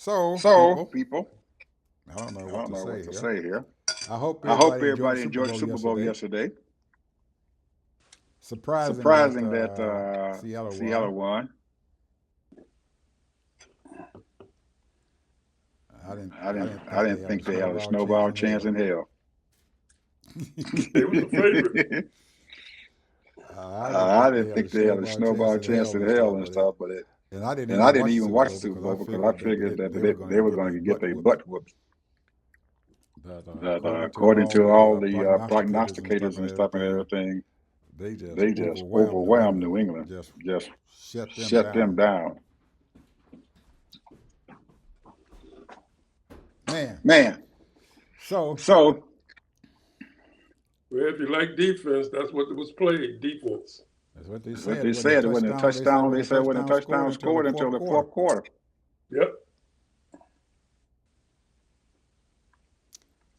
So, So, people, people, I don't know I what don't to know what say to here. say here. I hope I hope everybody enjoyed the everybody Super enjoyed the Bowl Super Bowl yesterday. yesterday. Surprising that Surprising that Seattle Seattle won. won. I I didn't didn't think think they they had had a a snowball snowball chance chance in in hell. They was the favorite. hell. I didn't I think they didn't had a think they had a snowball chance snowball in chance hell in and hell stuff, and stuff, but and I didn't and I even didn't watch the even Super watch the Bowl Super because I Bowl because I figured that figured that they were going they to were get going their to get butt their whooped. butt whooped. But But according according to to all all the the prognosticators prognosticators and and stuff and everything, everything, they just they just overwhelmed New overwhelmed New England, England, just just shut them shut them down. down. Man, Man, so so Well, if you like defense, that's what it was played, defense. that's what they that's what said. It they wasn't a said. It wasn't a touchdown. They said it touchdown. wasn't They a said it wasn't a touchdown scored touchdown until the scored until fourth the quarter. fourth quarter. Yep.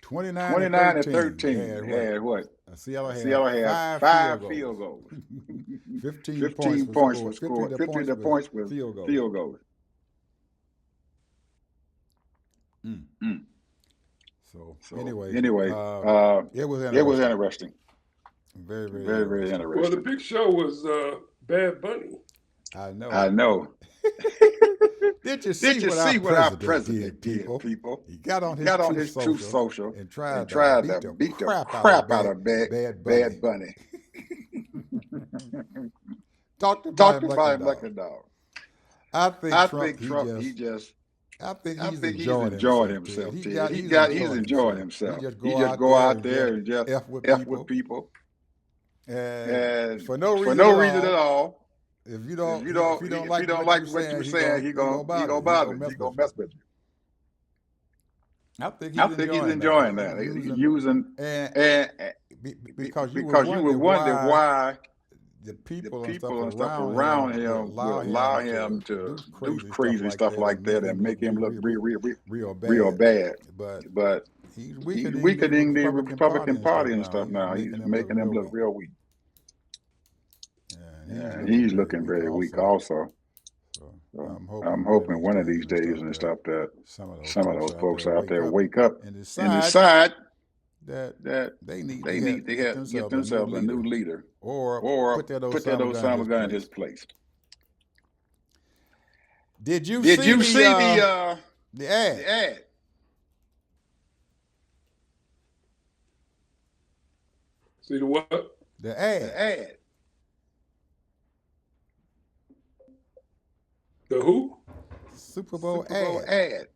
29 and 29 and 13. They 13. had They what? had what? Seattle had Seattle had 5 field 5 goals. field goals. 15 points 15 were points were scored. 15 of scored. the 50 of points the were points were field goals. field goals. Mm. Mm. So So anyway, anyway, it was it was interesting. interesting. Very, very Very, very interesting. Well, the interesting. big show was Bad Bunny. I know. I know. Did you Did see you what our see what our president president did, did, people? people? He got on He his got on Truth his Truth Social Social and and tried to tried beat to the beat the crap out of crap out of Bad Bunny. Bad Bunny. Talked about Talked him like a about him like dog. a dog. I think I Trump, think Trump, I think I he's think he's enjoying enjoying himself, Ted. himself, Ted. He's Enjoying enjoying himself. He himself. just He go just out go there out and just there and just F with F with people. people. And And for no for reason no at reason at all, all, if you don't if you like don't what like you're what you're saying, saying, he gonna he bother gonna you. He bother gonna you. He mess gonna with you. mess with you. I think I he's think he's enjoying that. enjoying that. Using And because you was because you were wondering wondering why why the the people and stuff people and stuff around around him would him allow will allow him him to to do do crazy stuff crazy like stuff that and like make that him and look make him look real real bad. bad. But But he's he's weakening the weakening the Republican Party Republican and stuff Party and now. stuff He's now. He's making them look making them real look weak. real weak. And he's And looking he's very looking weak very weak also. also. So So I'm I'm hoping hoping one of these days and that stuff that some of those some of folks those out folks there out wake there up wake up and and decide decide that that they need they need to get get themselves a new themselves a new leader leader or or put that put that Osama gun in his Osama gun in his place. place. Did you Did see you see the the ad? ad? See the what? The The ad. ad. The who? Super Bowl Super Bowl ad. ad.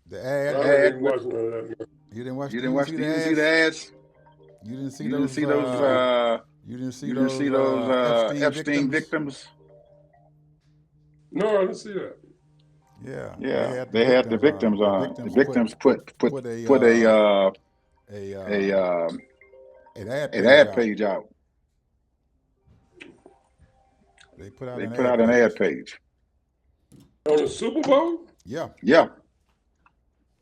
The ad I with didn't With watch none of that. you didn't watch you the didn't watch you the didn't you see didn't see the the ads? ads? You didn't see You didn't see those you didn't see you didn't see those Epstein Epstein victims? victims? No, I didn't see that. Yeah, they Yeah, had the they had the victims on. victims The on. The victims victims put put a a an ad an page ad out. page out. They put out They an put ad out an ad page. page. On the Super Bowl? Yeah, Yeah,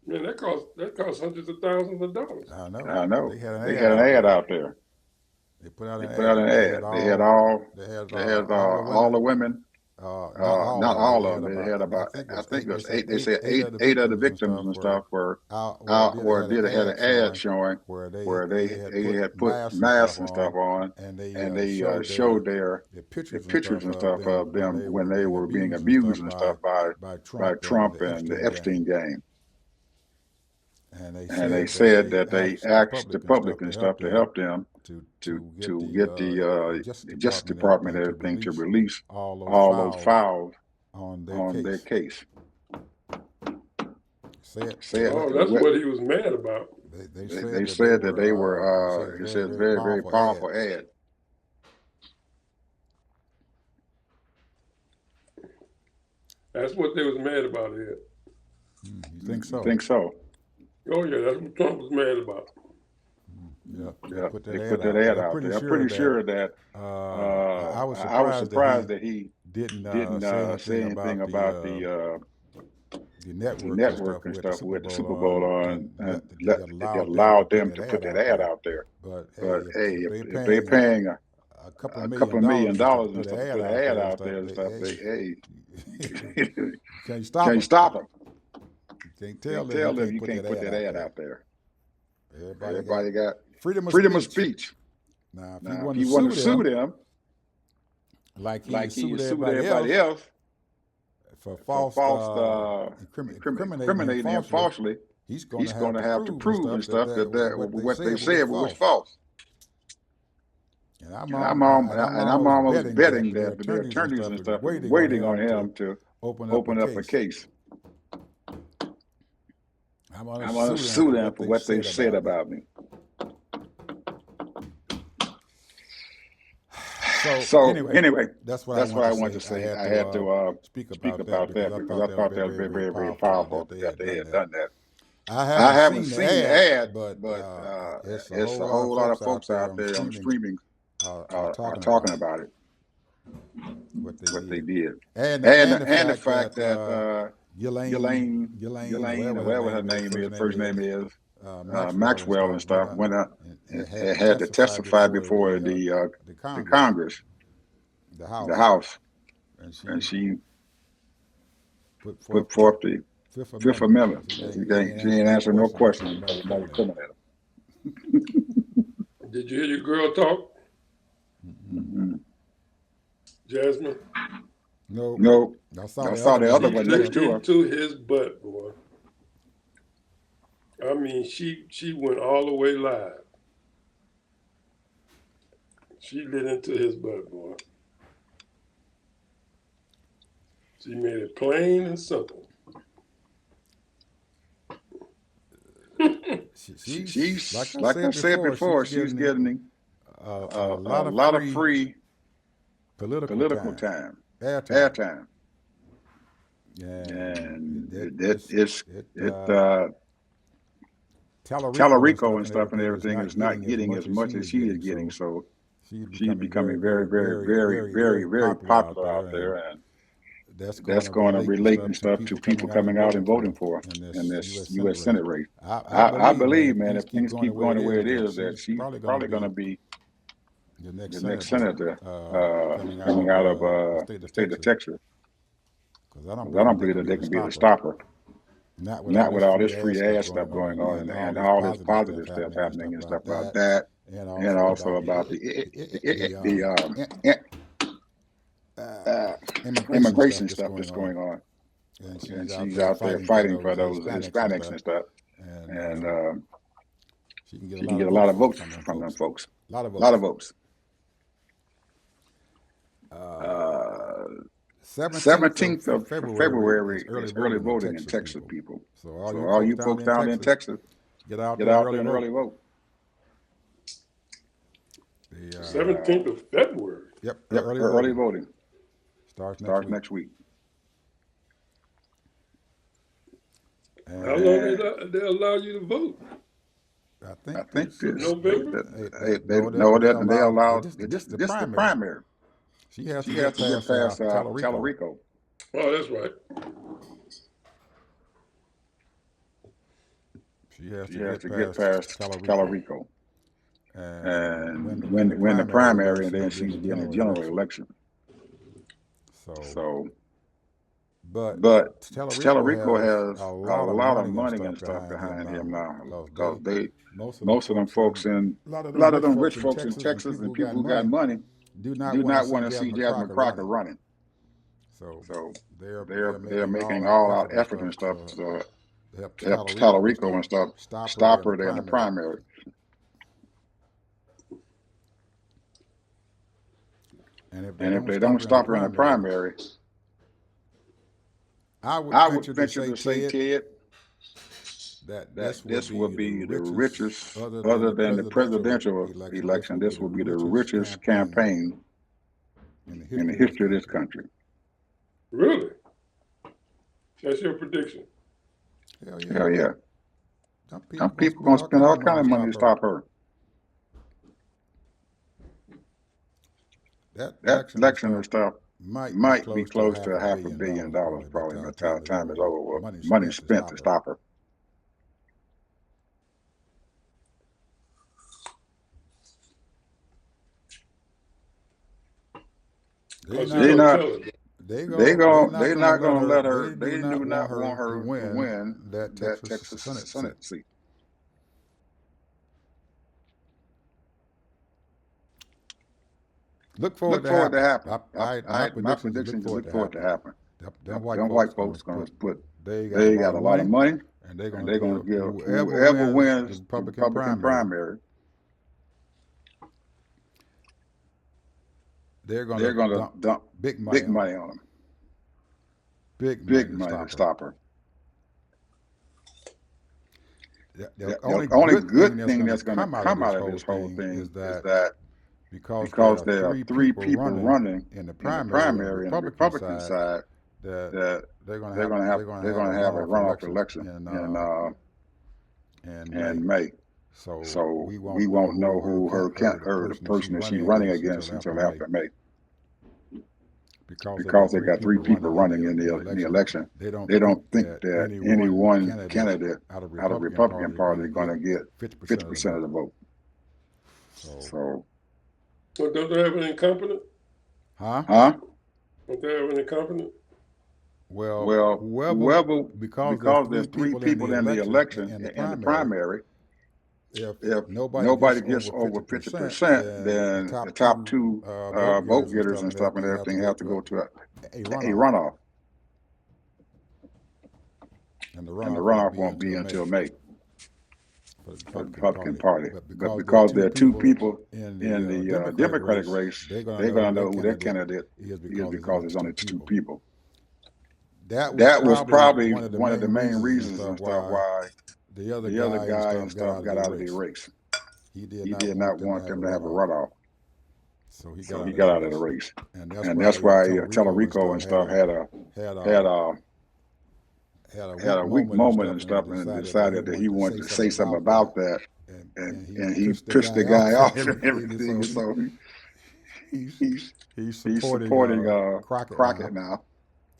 Man, that cost hundreds of thousands of dollars. I know. I know. They had an They ad had an out ad there. out there. They put out They an put out ad. an They had ad. They had all the all the women. women. Not all Not of them, but all they of had them. They had I about think it I was think eight. it They was said They said eight of the eight of the victims victims and stuff were out or did had had an an ad ad showing showing where where had they put had put masks masks and on, stuff on, and they and they showed showed their pictures and pictures stuff and of stuff them of them when they being were being abused and stuff abused and stuff by by Trump and Trump the and the Epstein gang. Epstein gang. And they And they said that said they that they asked the asked the public and stuff public and to help stuff to them help them get to get the Justice the Justice Department and Department everything and to everything to release release all those all those files files on their on their case. case. Said Said Oh, that's what he was mad about. they they said that they were it it says says very very powerful powerful ad. ad. That's what they was mad about here. You think You so? think so? Oh yeah, that's what Trump was mad about. Yeah, they Yeah, put that they ad put that out. But ad I'm out pretty there. I'm sure pretty that sure that I was I was surprised that surprised he that he didn't didn't say anything about about the the network and network stuff and with the stuff Super with the Bowl Super Bowl on on and and that that allowed them to allowed put them that to put ad that out ad there. out there. But hey, But hey, if they're if they're paying paying a couple a of couple $1 of $1 million million and and stuff to stuff, put put an an ad ad out out there there and and stuff. stuff. Hey, Hey, you can't stop can't them. stop them. You can't Can't tell them tell you them can't you put can't that put ad that out ad there. out there. Everybody Everybody got got freedom of freedom of speech. speech. Now, if you Now, want if to you want sue to sue them, them like he like he sued sued everybody everybody else else for for false false incriminating him incriminating him falsely, falsely, he's going he's to going have to to have to prove and prove and stuff stuff that what they what they said said was was false. false. And I'm And I'm almost almost betting betting that the that the attorneys and attorneys stuff and is stuff is waiting on waiting on him him to to open up a open up a case. case. I'm going I'm to going to sue them sue for them what for they what they said said about me. about me. So anyway, that's what I that's what wanted I to wanted to say. I say. had I had to to speak speak about that about because that I because thought I that was thought that very, was very, very, very very, very powerful powerful that that they they had had done that. done that. I I haven't haven't seen the seen the ad, ad, but but it's a it's whole a lot of whole lot of folks out folks there out on there on streaming streaming are are talking talking about it, about it, what they what they did, did, and the and the fact fact that that Ghislaine, or Elaine, or whatever her whatever her name is, name first is, name first is, name is Maxwell and Maxwell stuff and went stuff up went up and had to and had to testify testify before before the the Congress, Congress, the the House, House, and and she she put forth put the forth the Fifth Fifth Amendment. Amendment. She She ain't ain't answer no answering no questions because questions somebody because coming somebody at her. coming at her. Did you hear your girl talk, Mm-mm. Jasmine? No, No, I saw I the saw other the one other next one to next her. to her. Into his butt, boy. I mean, she went all the way live. She lit into his butt, boy. She made it plain and simple. She's Like I said before, she's getting a lot a of lot of free free political political time, time, airtime, airtime, and and Tallarico Tallarico and stuff and everything is not getting as much as she is getting. So she's she's becoming very, becoming very, very, very, very, very, very, very, very very popular out popular out there, and there, and that's going that's to going to relate and relate and stuff to stuff to people people coming out and coming out and voting voting for for in in this this U.S. Senate U.S. race. Senate race. I I believe, man, believe, if man, things if keep things going the keep way going it the way is, it that is, that she's she's probably going to probably going to be be the next the next senator senator coming out of the the state of state of Texas, Texas. because I don't Because I believe don't that they believe can that be able they to can be able stop to her. stop her. Not with all Not this with all free this ad free stuff ad going stuff going on, on and all and this all this positive positive stuff stuff happening and stuff happening and stuff about about that, that, and and also also about about the the immigration stuff immigration that's stuff going that's on. going on. And And she's out she's there out there fighting for fighting for those those Hispanics and Hispanics stuff, and stuff, and and she can get a she can lot get of a lot votes of votes from them from them folks. folks. A lot of A lot of votes. votes. Uh, 17th 17th of of February is February early is early voting in voting in Texas, Texas, people. people. So all So you all folks you down folks there in down there in Texas, Texas, get out get there and out early there and vote. early vote. The 17th of February. Yep, Yep, early early voting voting starts starts next week. How long they allow you to vote? I I think think it's To November? they no, know they that and they allow allow this is the this is the primary. primary. She has to She get has to get past past Tallarico. Tallarico. Oh, that's right. She has She to has get to get past past Tallarico. Tallarico. And And win the win the primary, and primary, then and then she'll be in she's the getting a general general election. election. So, So, but but Tallarico Tallarico has has a a lot of lot of money and money stuff and stuff behind him behind now, him now, because because they most of them most of them folks folks and a lot of a them lot of rich them folks rich in folks in Texas and Texas people and who got people who got money money do not do want to not see want to see Jasmine Jasmine Crockett Crockett running. running. So So they're they're making all making out all out effort and effort stuff and stuff to help to help Tallarico and Tallarico stuff and stuff stop her there stop in the her there in the primary. primary. And if they And if don't they stop don't her in the stop her in the primary, primary, I would I would venture to venture say, to say, Ted, Ted, that that this will this will be the be the richest, richest, other than other the than the presidential presidential election, this election, will be this the will be the richest richest campaign campaign in the in the history of this history of this country. country. Really? That's your prediction? Hell yeah. Hell yeah. Some Some people people gonna gonna spend all spend kind all of kind money of to money to stop her. stop her. That That election and election and stuff stuff might be might be close to close to $500 $500 million million probably by probably the by time the time is time over, is with over with money money spent to spent stop to her. stop her. They Because she's not, They gonna not, tell it. they not gonna let her. They do not want her to win that that Texas Texas Senate seat. Senate seat. Look forward Look forward to happen. My My predictions is prediction is look forward to happen. Them Them white folks gonna put. they got They got a lot of money, and they're and gonna they're gonna give give whoever whoever wins wins the the Republican Republican primary, primary. they're They're gonna gonna dump dump big money big on money them. on them. Big Big money to money to stop her. stop her. The The only only good thing good that's thing gonna that's going to come out of come this out of whole this whole thing is thing is that that because because there there are are three three people people running in the in the primary on the primary and the Republican Republican side side, that that they're gonna they're have going to have a runoff election election in in May. May. So So we we won't know won't know who who the the person person that that she's she's running running against against until until after after May, May, because because they they got got three three people people running running in in the the election. election. They don't They think don't think that that any any one one candidate out of out of the Republican Republican Party Party is is going going to to get get 50% of the 50% of vote. the vote. So, So don't they have an incompetent? Huh? Don't they have an incompetent? well, Well, whoever, because there's because three there's three people in the people in the election, election in the in the primary, primary, if if nobody nobody gets gets over over 50%, 50%, then the then the top top two two vote vote getters and getters stuff and and stuff and everything everything have to go to a a runoff, runoff, and the and the runoff won't runoff be won't be until May until May for the for the Republican Republican Party. Party. But But because there are because two there are two people people in in the the Democratic Democratic race, race, they're going to they're know going who to their know who their candidate candidate is is because because there's there's only only two two people. people. That was That was probably probably one of the one of main the main reasons and reasons stuff and stuff why why the other the other guy and guy stuff and stuff got out of the race. He did He not did want not them to want have a them to have a runoff, runoff, so he got so out he of the got out of the race. race. And that's And why that's why Tellerico and stuff had had had a a weak weak moment moment and and stuff, stuff, and and decided decided that that he he wanted wanted to to say say something something about about that, that, and he and he pissed the pissed the guy off guy and off and everything. everything. So So he's he's supporting supporting Crockett Crockett now. now.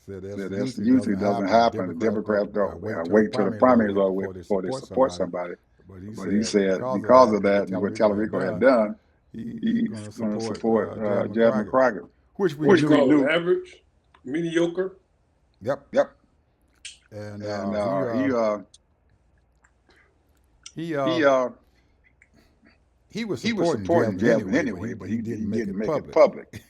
Said that So this usually usually doesn't doesn't happen. happen. Democrats Democrats don't don't wait till the wait till the primaries are primaries over are with before they before they support support somebody. somebody. But But he said because of that and what Tellerico had done, he's going to he's going to support support Jasmine Jasmine Crockett, Crockett, which we What which you we do. call him? do. Average, mediocre. Yep. Yep. And And he he was he was supporting supporting Jasmine Jasmine anyway, anyway, but but he he didn't make didn't it make it public. public.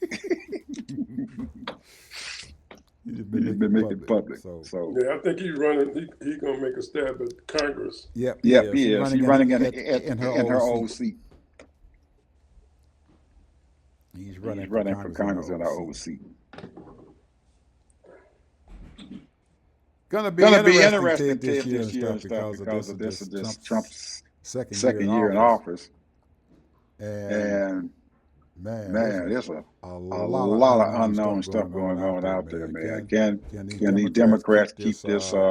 He didn't He make didn't it make it public. public. So So Yeah, I think he's running. He's gonna make a stab at Congress. yep, yep, he is. He's running in her in her old old seat. seat. He's running He's for running for Congress in her Congress in old her seat. old seat. Gonna be Gonna be interesting, interesting, Ted, this Ted, year this and year stuff and stuff because because of of this this is is just Trump's Trump's second year in office. And and man, man, there's there's a a lot of lot of unknown unknown stuff stuff going on going out on there, out there, man. man. Can these Can these Democrats Democrats keep this keep this up?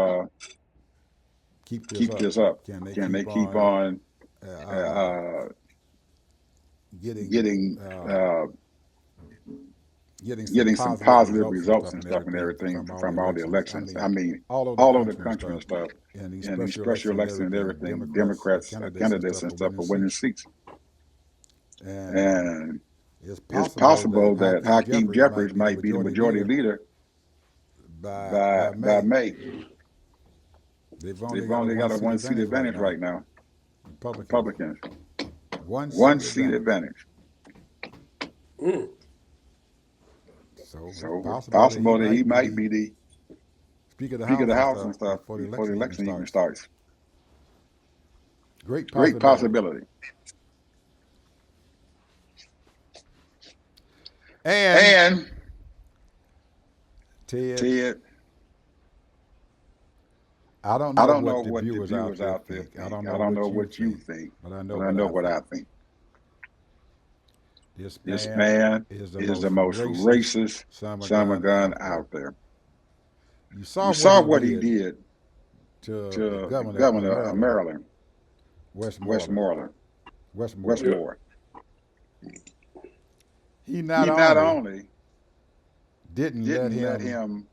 up? Can they Can they keep keep on on uh, getting getting some getting some positive positive results results and and stuff stuff and and everything everything from all from the all the elections? I elections? I mean, mean, all over the all over the country and country stuff, and stuff, and these and these special special elections elections and and everything. everything. Democrats, Democrats, candidates candidates and and stuff stuff for for winning winning seats. seats. And And it's it's possible that possible that Hakeem Hakeem Jeffries might Jeffries be the might be the majority majority leader leader by by May. May. They've only They've got a only got a one-seat one seat advantage right advantage now. right now. Republicans, Republicans, one-seat one seat advantage. advantage. So it's So it's possible that he possible that he might be might the be the Speaker of the Speaker of House the and House stuff and stuff before the before the election even election even starts. starts. Great Great possibility. possibility. And And Ted, Ted, I don't I know don't know what the what the viewers out viewers there out there think. I think. don't I know don't know what you what you think, think, but I know but what I know I what I think. think. This This man man is the is most the most racist racist son of a son of a gun gun out there. out there. You saw You what saw he what he did did to the to the governor of governor of Maryland, Maryland, Westmoreland. Westmore. He not He not only only didn't let didn't let him him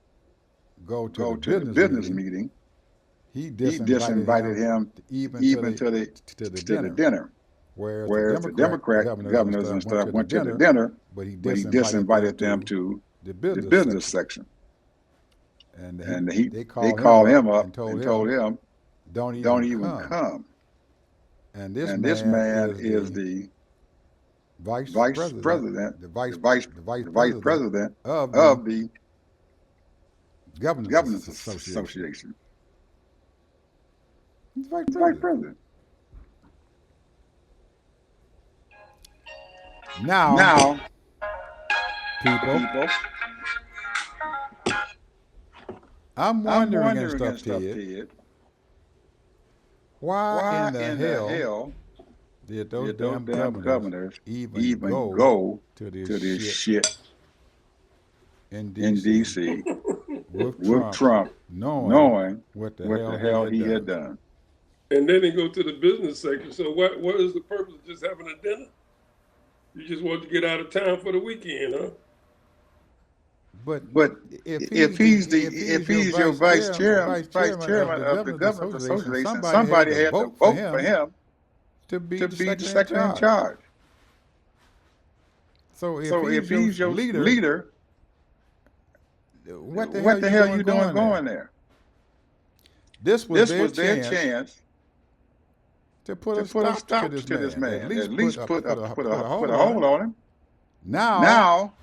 go to go the to the business business meeting, meeting, he he disinvited disinvited him him even even to the to the dinner. dinner. Whereas the Democrat governors and stuff went to the dinner, but he disinvited them to the the business business section. section. And They they called him up up and told him, don't don't even even come. come. And this And this man man is is the the vice vice president, president, the vice the vice president president of the of the Governors Governors Association. Association. He's vice He's vice president. president. Now, Now, people, people, I'm I'm wondering and wondering and stuff, stuff, Ted, Ted, why why in the in the hell hell did those did those damn damn governors governors even even go go to this to this shit shit in in D.C. D.C. with with Trump, Trump, knowing what what the hell he had done? And then they go to the business section. So what is the purpose of just having a dinner? You just want to get out of town for the weekend, huh? But But if he's your vice chairman of the Governors Governors Association, Association, somebody somebody had had to to vote vote for him to be to the be the second in second in charge. charge. So So if if he's your leader, what the what the hell you you doing doing going going there? there? This was This was their chance to put to a put a stop stop to this man. At least put a hold hold on him. Now, Now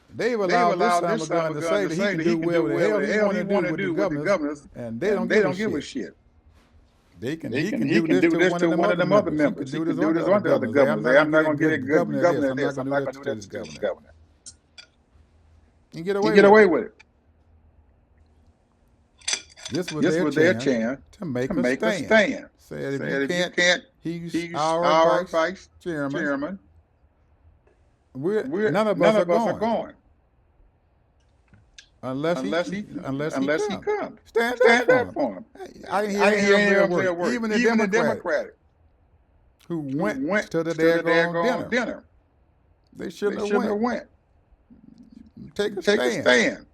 they've they've allowed allowed this this son of a gun to say that he can do whatever the hell he want to do with the governors, and they don't give a shit. He He can can do this to one of them other members. members. He can do this on the other governors. Hey, I'm not going to get a good governor of this. I'm not going to do this to this governor. And get You get away with it. This was This their was their chance chance to make to a make a stand. stand. Said if Said you can't, he's he's our vice vice chairman. chairman. None of us are going unless he comes. Stand up for him. I didn't hear him say a word. Even the Democratic who went to the daggone dinner. They shouldn't have went. Take a stand.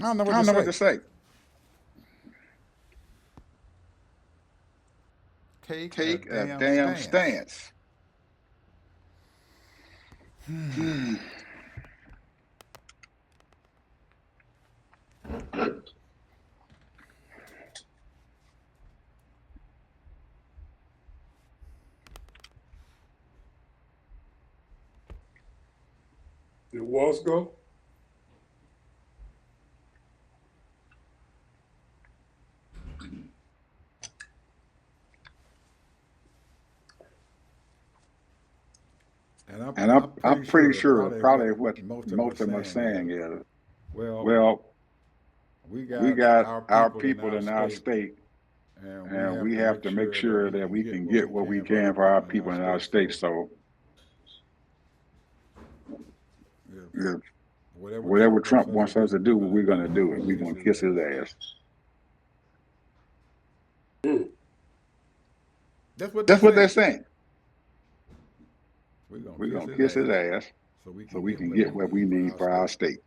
I don't know what to say. Take a damn stance. Did Walls go? And I'm pretty sure probably what most of them are saying is, well, we got our people in our state, and we have to make sure that we can get what we can for our people in our state. So whatever Trump wants us to do, we're going to do it. We're going to kiss his ass. That's what they're saying. We're going to kiss his ass so we can get what we need for our state.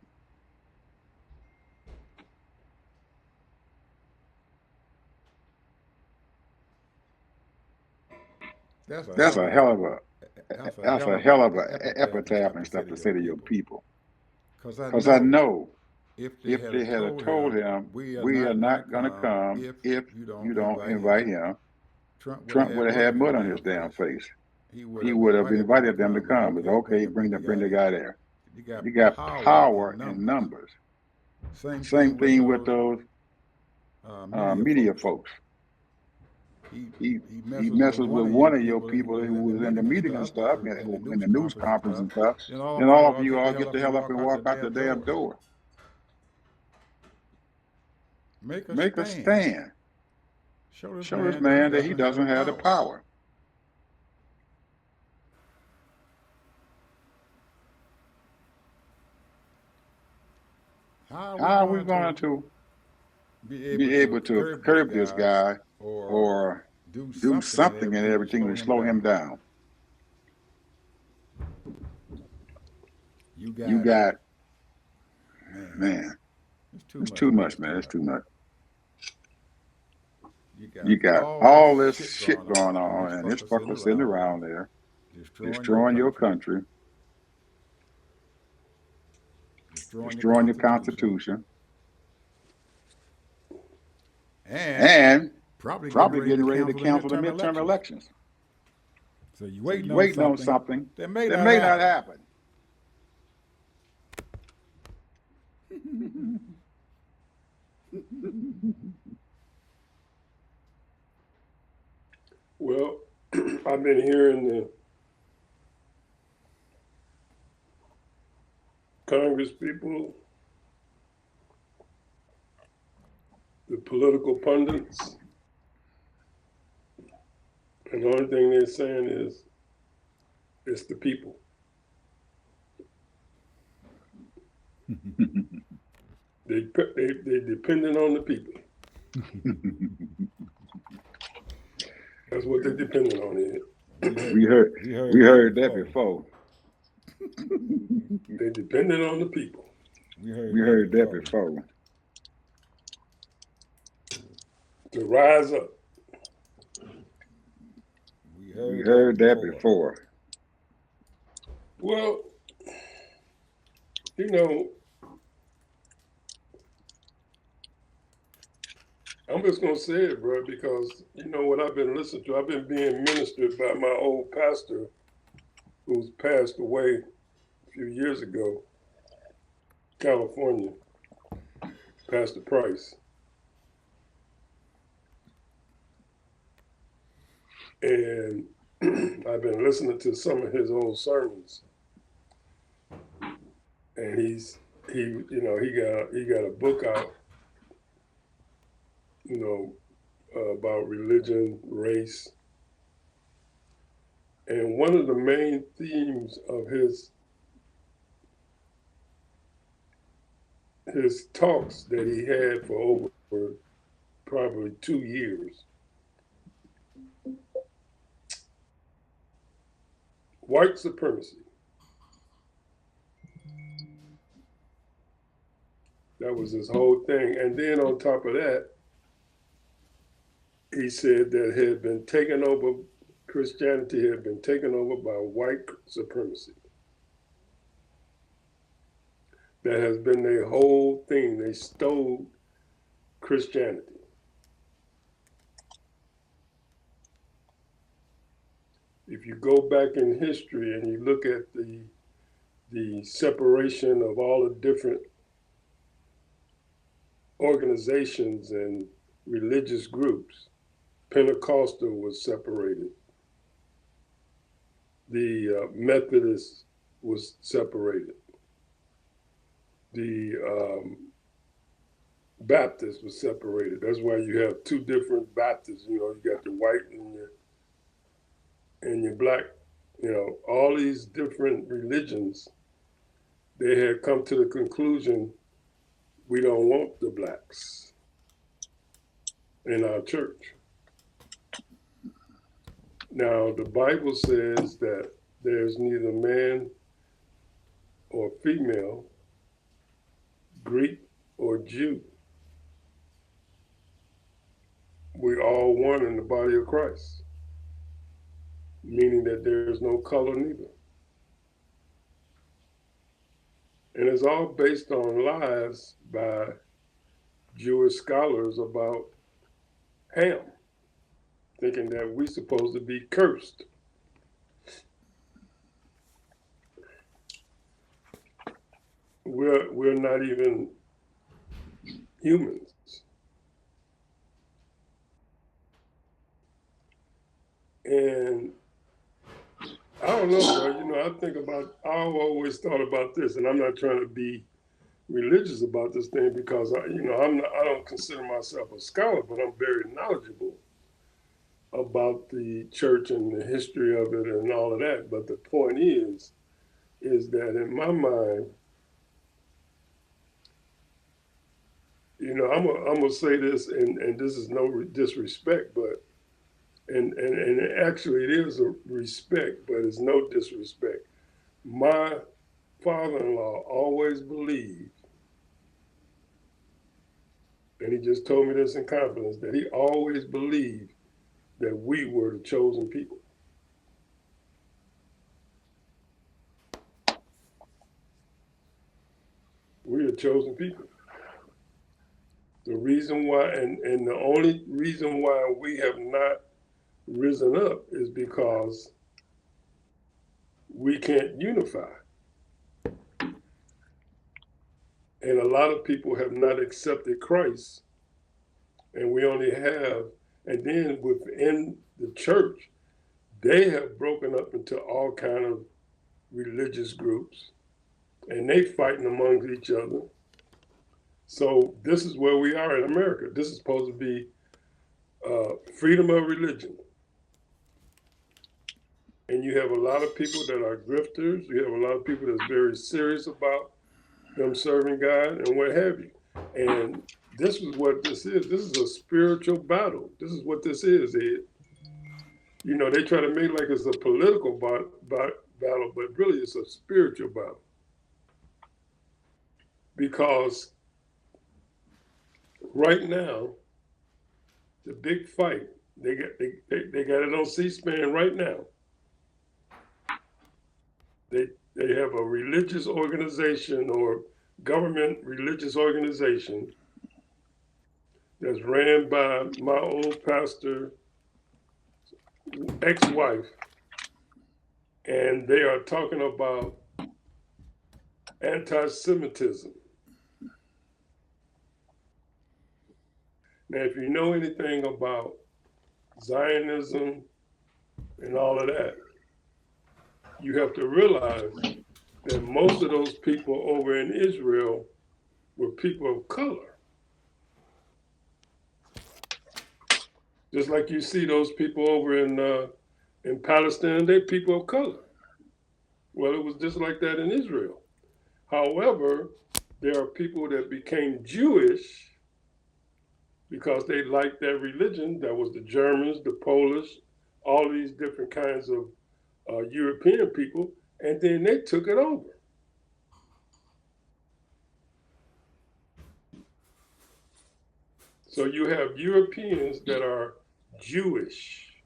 That's a hell of a epitaph and stuff to say to your people. Because I know if they had told him, we are not going to come if you don't invite him, Trump would have had mud on his damn face. He would have invited them to come. But okay, bring the guy there. You got power in numbers. Same thing with those media folks. He messes with one of your people who was in the meeting and stuff, in the news conference and stuff, and all of you all get the hell up and walk out the damn door. Make a stand. Show this man that he doesn't have the power. How are we going to be able to curb this guy or do something and everything to slow him down? You got, man, it's too much, man. It's too much. You got all this shit going on, and this fucker sitting around there, destroying your country, destroying your Constitution, and probably getting ready to cancel the midterm elections. So you're waiting on something that may not happen. Well, I've been hearing the Congress people, the political pundits, and the only thing they're saying is it's the people. They dependent on the people. That's what they're dependent on. We heard that before. They dependent on the people. We heard that before. To rise up. We heard that before. Well, you know, I'm just going to say it, bro, because you know what I've been listening to? I've been being ministered by my old pastor who's passed away a few years ago, California, Pastor Price. And I've been listening to some of his old sermons. And he got a book out, you know, about religion, race. And one of the main themes of his talks that he had for over probably 2 years, white supremacy. That was his whole thing. And then on top of that, he said that Christianity had been taken over by white supremacy. That has been their whole thing. They stole Christianity. If you go back in history and you look at the separation of all the different organizations and religious groups, Pentecostal was separated. The Methodist was separated. The Baptist was separated. That's why you have two different Baptists. You know, you got the white and your black. You know, all these different religions, they had come to the conclusion, we don't want the blacks in our church. Now, the Bible says that there's neither man or female, Greek or Jew. We're all one in the body of Christ, meaning that there's no color neither. And it's all based on lies by Jewish scholars about Ham, thinking that we're supposed to be cursed. We're not even humans. And I don't know, bro. You know, I've always thought about this, and I'm not trying to be religious about this thing because I don't consider myself a scholar, but I'm very knowledgeable about the church and the history of it and all of that. But the point is that in my mind, you know, I'm gonna say this, and this is no disrespect, but and actually it is a respect, but it's no disrespect. My father-in-law always believed And he just told me this in confidence, that he always believed that we were the chosen people. We're the chosen people. The reason why, and the only reason why we have not risen up is because we can't unify. And a lot of people have not accepted Christ. And we only have, and then within the church, they have broken up into all kind of religious groups, and they fighting amongst each other. So this is where we are in America. This is supposed to be freedom of religion. And you have a lot of people that are grifters. You have a lot of people that's very serious about them serving God and what have you. And this is what this is. This is a spiritual battle. This is what this is, Ed. You know, they try to make like it's a political battle, but really it's a spiritual battle. Because right now, the big fight, they got it on C-SPAN right now. They have a religious organization or government religious organization that's ran by my old pastor ex-wife, and they are talking about anti-Semitism. Now, if you know anything about Zionism and all of that, you have to realize that most of those people over in Israel were people of color. Just like you see those people over in Palestine, they're people of color. Well, it was just like that in Israel. However, there are people that became Jewish because they liked that religion. That was the Germans, the Polish, all these different kinds of European people, and then they took it over. So you have Europeans that are Jewish.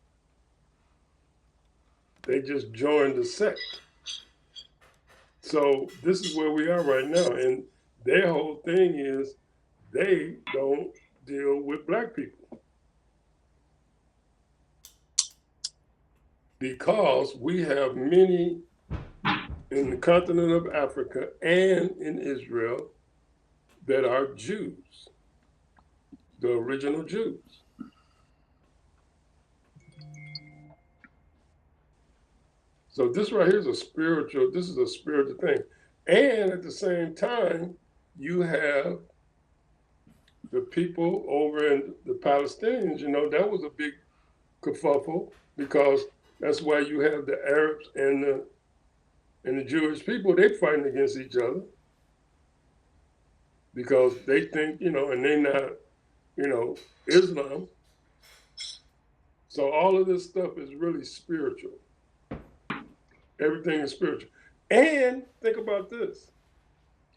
They just joined the sect. So this is where we are right now. And their whole thing is they don't deal with black people. Because we have many in the continent of Africa and in Israel that are Jews, the original Jews. So this right here is a spiritual thing. And at the same time, you have the people over in the Palestinians, you know, that was a big kerfuffle because that's why you have the Arabs and the Jewish people, they fighting against each other because they think, you know, and they not, you know, Islam. So all of this stuff is really spiritual. Everything is spiritual. And think about this.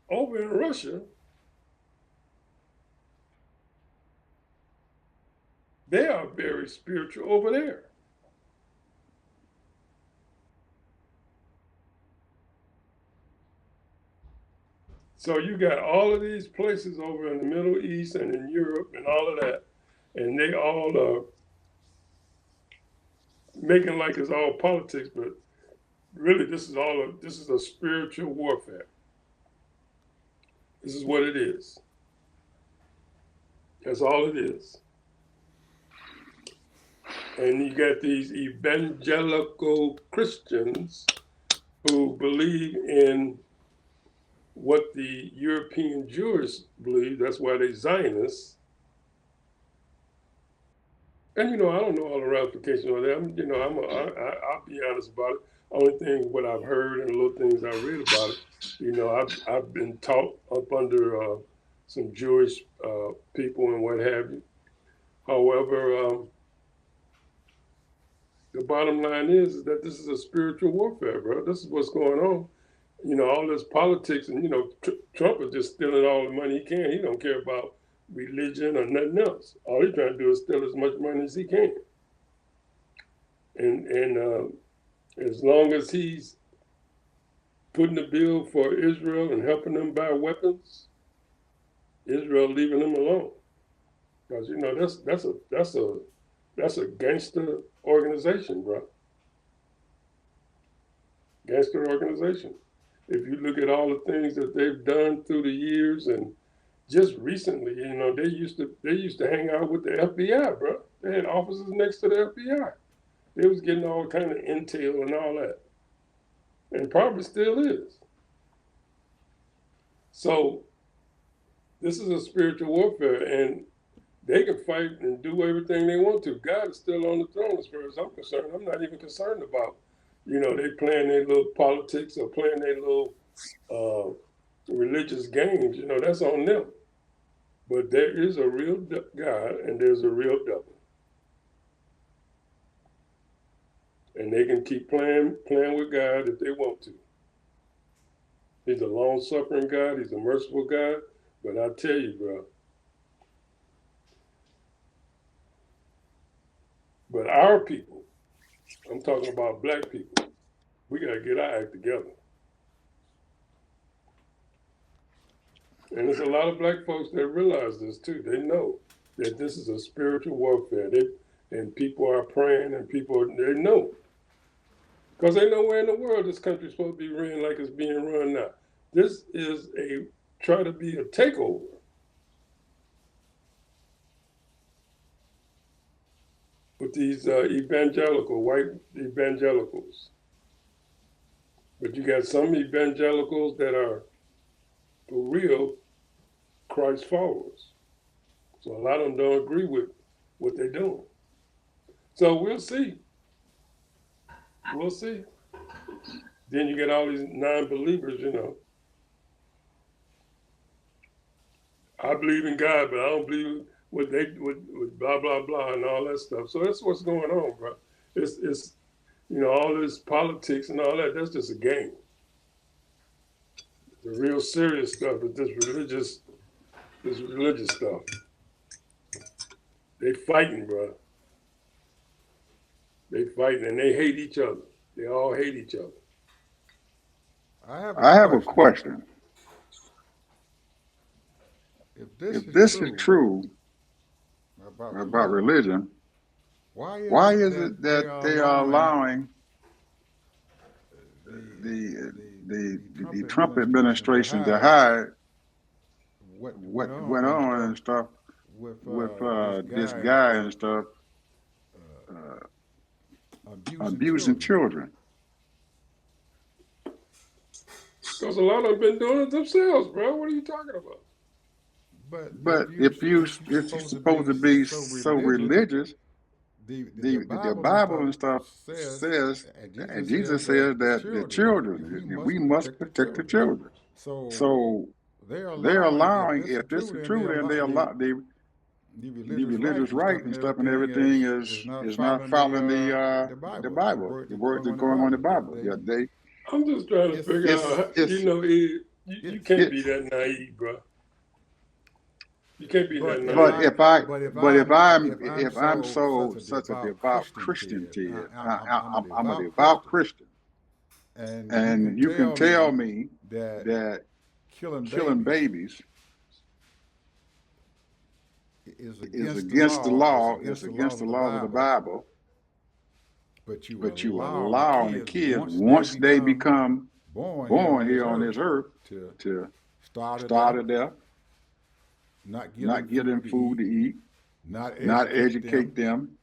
Over in Russia, they are very spiritual over there. So you got all of these places over in the Middle East and in Europe and all of that, and they all are making like it's all politics, but really this is a spiritual warfare. This is what it is. That's all it is. And you got these evangelical Christians who believe in what the European Jews believe. That's why they Zionists. And, you know, I don't know all the ramifications of that. I'll be honest about it. Only thing what I've heard and little things I read about it, you know, I've been taught up under some Jewish people and what have you. However, the bottom line is that this is a spiritual warfare, bro. This is what's going on. You know, all this politics and, you know, Trump is just stealing all the money he can. He don't care about religion or nothing else. All he's trying to do is steal as much money as he can. And as long as he's putting the bill for Israel and helping them buy weapons, Israel leaving them alone. Because you know that's a gangster organization, bro. Gangster organization. If you look at all the things that they've done through the years, and just recently, you know, they used to hang out with the FBI, bro. They had offices next to the FBI. They was getting all kind of intel and all that, and probably still is. So this is a spiritual warfare, and they can fight and do everything they want to. God is still on the throne, as far as I'm concerned. I'm not even concerned about, you know, they playing their little politics or playing their little religious games. You know, that's on them. But there is a real God and there's a real devil. And they can keep playing with God if they want to. He's a long-suffering God. He's a merciful God. But I tell you, bro, but our people, I'm talking about black people, we got to get our act together. And there's a lot of black folks that realize this too. They know that this is a spiritual warfare. And people are praying and they know. Because they know where in the world this country's supposed to be ran like it's being run now. This is try to be a takeover. With these white evangelicals. But you got some evangelicals that are, for real, Christ followers. So a lot of them don't agree with what they're doing. So we'll see. We'll see. Then you get all these non-believers, you know. I believe in God, but I don't believe with blah, blah, blah and all that stuff. So that's what's going on, bro. It's you know, all this politics and all that, that's just a game. The real serious stuff is this religious stuff. They fighting, bro. They fighting and they hate each other. They all hate each other. I have a question. If this is true about religion, why is it that they are allowing the Trump administration to hide what went on and stuff with this guy and stuff abusing children? Because a lot of them been doing it themselves, bro. What are you talking about? But if you're supposed to be so religious, the Bible and stuff says, and Jesus says that the children, we must protect the children. So they're allowing, if this is true, then they allow the religious right and stuff and everything is not following the Bible. The words are going on the Bible. Yeah, I'm just trying to figure out. You know, you can't be that naive, bro. You can't be that naive. But if I'm so such a devout Christian, Ted, I'm a devout Christian, and you can tell me that killing babies is against the law, it's against the laws of the Bible, but you allow the kids, once they become born here on this earth, to starve to death, not give them food to eat, not educate them,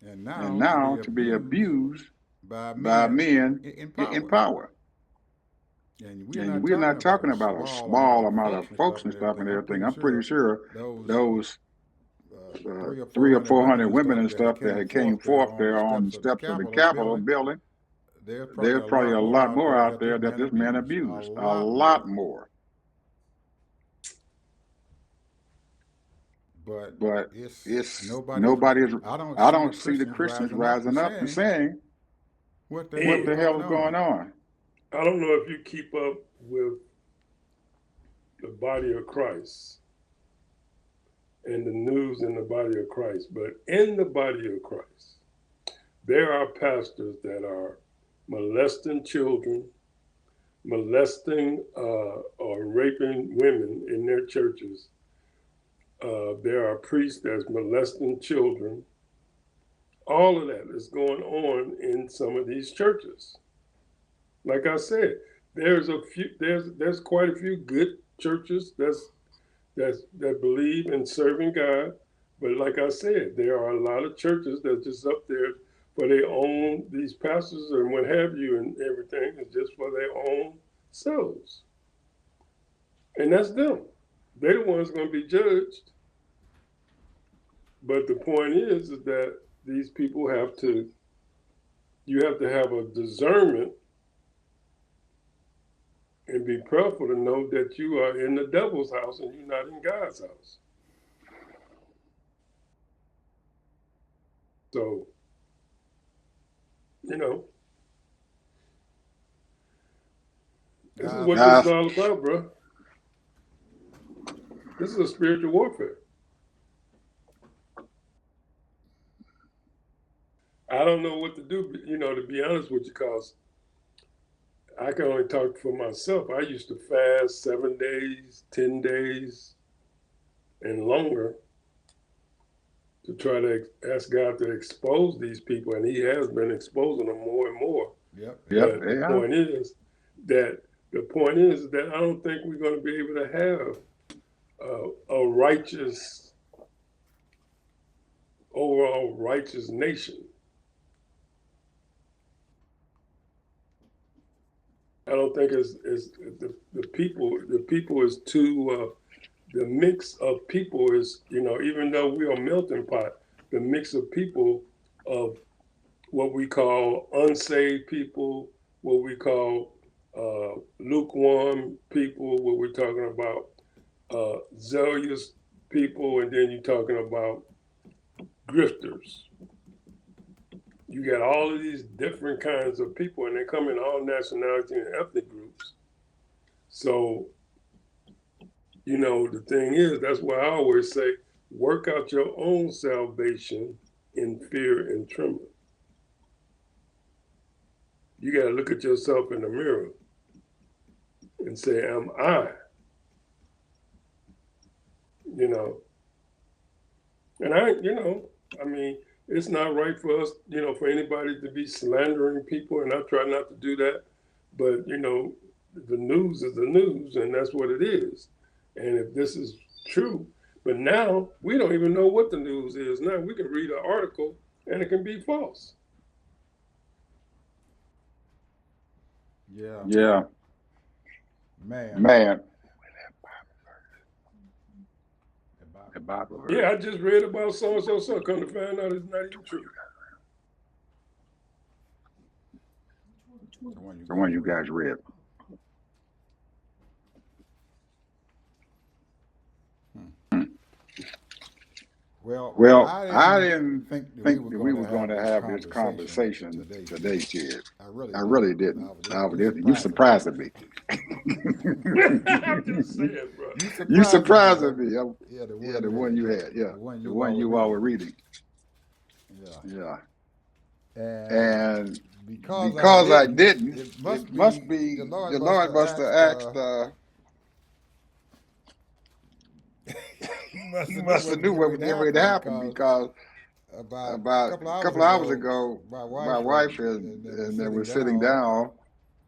and now to be abused by men in power. And we're not talking about a small amount of folks and stuff and everything. I'm pretty sure those 300 or 400 women and stuff that had came forth there on the steps of the Capitol building, there's probably a lot more out there that this man abused. A lot more. But it's nobody's. I don't see the Christians rising up and saying what the hell is going on. I don't know if you keep up with the body of Christ, and the news in the body of Christ. But in the body of Christ, there are pastors that are molesting children, molesting or raping women in their churches. There are priests that's molesting children. All of that is going on in some of these churches. Like I said, there's quite a few good churches that believe in serving God. But like I said, there are a lot of churches that's just up there for their own, these pastors and what have you and everything is just for their own selves. And that's them. They're the ones going to be judged. But the point is that these people you have to have a discernment and be prayerful to know that you are in the devil's house and you're not in God's house. So, this is what this is all about, bro. This is a spiritual warfare. I don't know what to do, to be honest with you, because I can only talk for myself. I used to fast 7 days, 10 days, and longer to try to ask God to expose these people, and He has been exposing them more and more. Yep. The point is that I don't think we're going to be able to have a righteous, overall righteous nation. I don't think it's the people is too. The mix of people is, even though we're a melting pot, the mix of people of what we call unsaved people, what we call lukewarm people, what we're talking about zealous people, and then you're talking about grifters. You got all of these different kinds of people, and they come in all nationality and ethnic groups. So, the thing is, that's why I always say, work out your own salvation in fear and trembling. You got to look at yourself in the mirror and say, am I? And it's not right for us, for anybody to be slandering people, and I try not to do that. But, the news is the news, and that's what it is. And if this is true, but now we don't even know what the news is. Now we can read an article, and it can be false. Yeah. Man. The Bible verse. Yeah, I just read about so-and-so, so come to find out it's not even true. The one you guys read. Well, I didn't think that we were going to have this conversation today, Ted. I really didn't. You surprised me. I'm just saying, bro. You surprised me. The one you had. Yeah, the one you all were reading. Yeah. And because I didn't, it must be the Lord must have asked. He must have knew what was getting ready to happen, because about a couple hours ago, my wife and they were sitting down,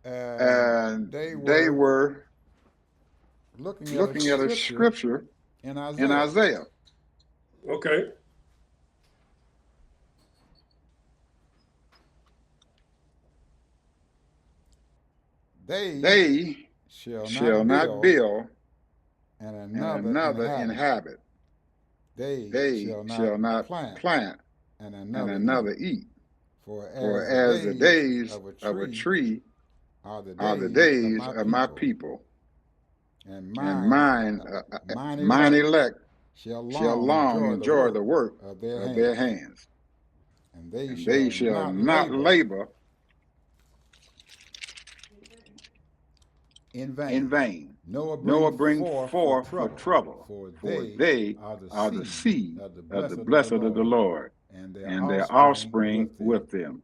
and they were looking at a scripture in Isaiah. Okay. They shall not build and another inhabit. They shall not plant and another eat. For as the days of a tree are the days of my people, and mine elect shall long enjoy the work of their hands. And they shall not labor in in vain. vain. Noah Noah bring bring forth for forth for trouble, trouble, for for they they are the are the seed seed of the of the blessed of the blessed of the Lord, Lord, and their and their offspring offspring with them. with them.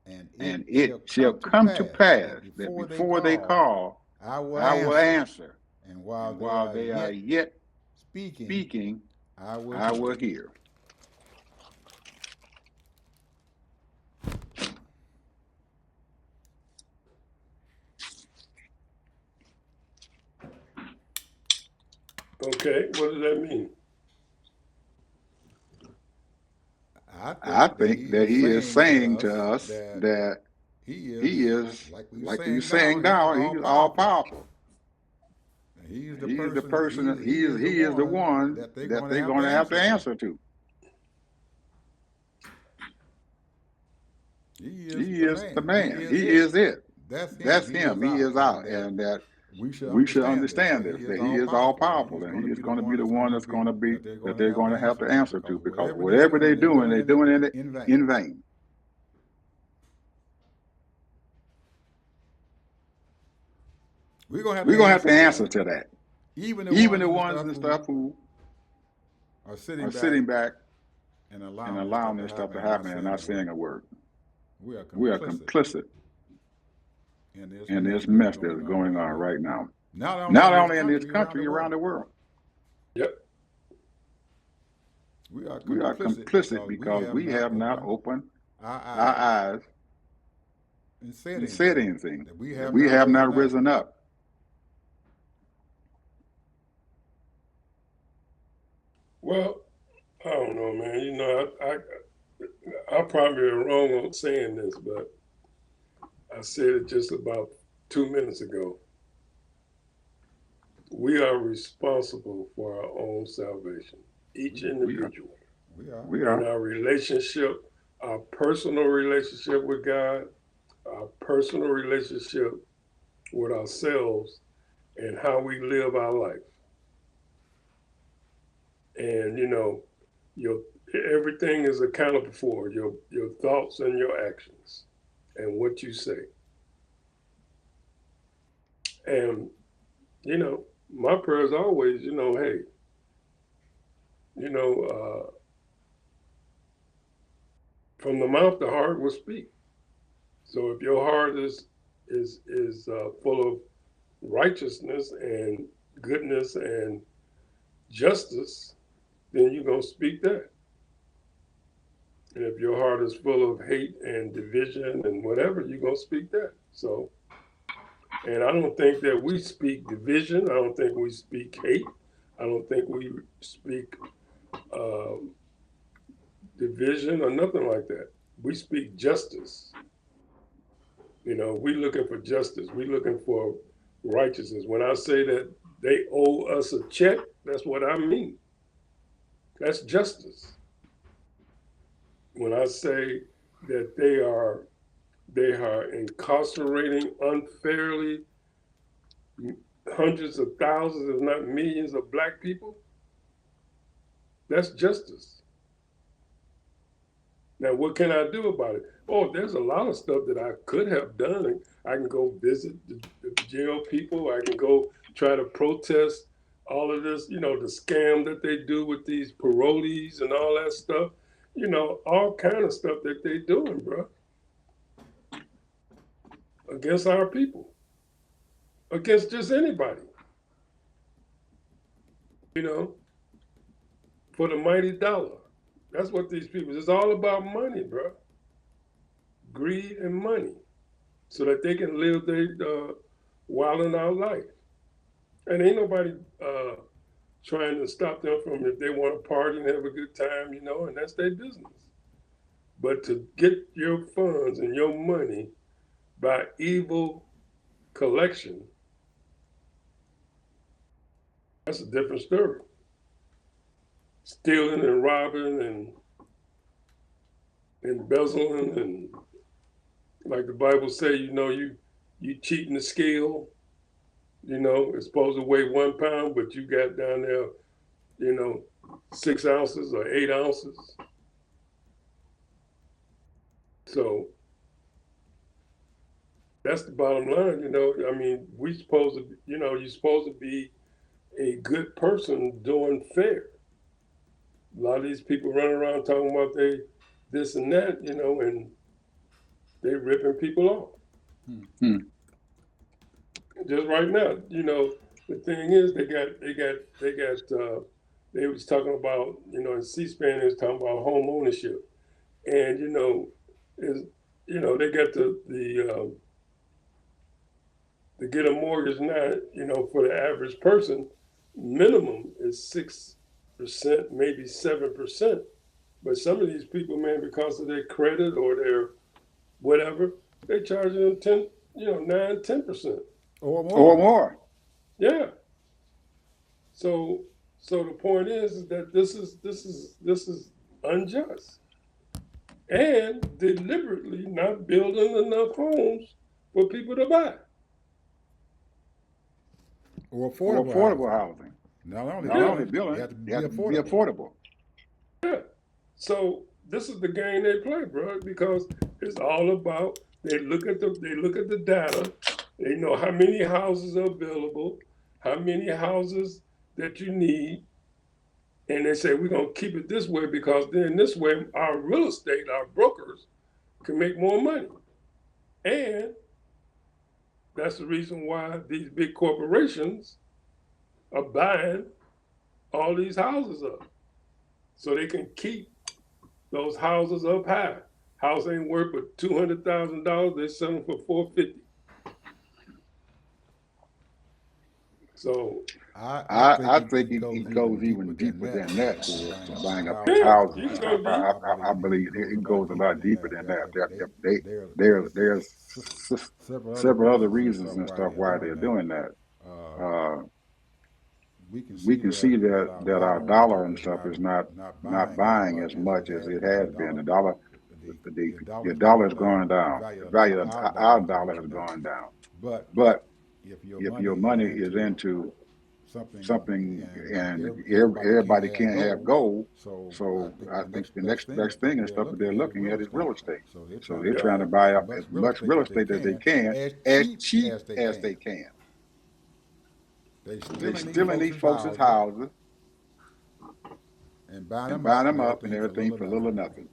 And it And shall it shall come to come to pass that pass that before they before they call, call, I will I will answer, answer, and while and they while are they are yet yet speaking, speaking, I will I hear. will hear. Okay, what does that mean? I That think that he is saying to us that he is, like we were like we were saying now, saying he's now, all he's all powerful. powerful. He's the He's the person, person, he he is is the the one one that they're that going to they're have going to to have to answer to. answer to. He is He the is the man. He man. is He it. is it. That's him. That's He is him. He out. is And out. that And that we should we should understand this, understand this, that he is all and powerful, he's and going to he is be the going to be one the that's one going to that's going be, to be, that that they're they're going going to to have have to to answer answer to, to, because because whatever whatever they're doing, they're doing it in vain. in vain. We're going to have We're to going to have answer to to answer that. to that. Even the Even ones the and ones stuff and who stuff who are sitting are back sitting back and and allowing this allowing stuff to this stuff happen to and not happen and saying a not word. saying a word. We are We are complicit complicit in in this this mess mess that's that's going on going right on now. right now. Not only in Not this only in this country, around the country, around world. the world. Yep. We are We are complicit complicit because we have not opened opened our our eyes eyes and said and said anything, anything, that we that have we not have not risen up. risen up. Well, I don't know, man. You know, I probably am wrong on saying this, but I said it just about 2 minutes ago. We are responsible for our own salvation, each individual. We And are. our relationship, our personal relationship with God, our personal relationship with ourselves, and how we live our life. And you know, your everything is accountable for your thoughts and your actions and what you say. And you know, my prayer is always, you know, hey, you know, from the mouth the heart will speak. So if your heart is full of righteousness and goodness and justice, then you're gonna speak that. And if your heart is full of hate and division and whatever, you're gonna speak that. So, and I don't think that we speak division. I don't think we speak hate. I don't think we speak um, division or nothing like that. We speak justice. You know, we looking for justice. We looking for righteousness. When I say that they owe us a check, that's what I mean. That's justice. When I say that they are incarcerating unfairly hundreds of thousands, if not millions, of black people, that's justice. Now, what can I do about it? Oh, there's a lot of stuff that I could have done. I can go visit the jail people. I can go try to protest all of this, you know, the scam that they do with these parolees and all that stuff. You know, all kind of stuff that they're doing, bro, against our people, against just anybody, you know, for the mighty dollar. That's what these people, it's all about money, bro. Greed and money, so that they can live their wilding out life. And ain't nobody trying to stop them from if they want to party and have a good time, you know, and that's their business. But to get your funds and your money by evil collection, that's a different story. Stealing and robbing and embezzling and like the Bible say, you know, you cheating the scale, you know, it's supposed to weigh 1 pound, but you got down there, you know, 6 ounces or 8 ounces. So that's the bottom line. You know, I mean, we supposed to, you know, you're supposed to be a good person doing fair. A lot of these people running around talking about they this and that, you know, and they ripping people off. Hmm. Just right now, you know, the thing is they was talking about, you know, in C-SPAN they was talking about home ownership, and you know, is you know they got the to get a mortgage now, you know, for the average person, minimum is 6%, maybe 7%. But some of these people, man, because of their credit or their whatever, they charging them 10, you know, 9, 10%. Or Or more. more. Yeah. So the point is that this is unjust and deliberately not building enough homes for people to buy. Or Or affordable housing. Not only Not only building, you have to be affordable. Yeah. So this is the game they play, bro, because it's all about they look at the data, they know how many houses are available, how many houses that you need, and they say we're gonna keep it this way because then this way our real estate, our brokers, can make more money. And that's the reason why these big corporations are buying all these houses up. So they can keep those houses up high. House ain't worth but $200,000. They're selling for $450,000. So I think it goes even deeper than that to buying up these yeah, houses you and can stuff. go deep. I believe it goes a lot deeper than that. There's several other reasons and stuff why they're doing that. We can see that our dollar and stuff is not buying as much as it has been. The dollar is going down. The value of our dollar has gone down. But if your money is into something and everybody can't have gold, so I think the next best thing and stuff that they're looking at is real estate. So they're trying to buy up as much real estate as they can, as cheap as they can. They steal in these folks' houses and and buy them up and everything for little or nothing.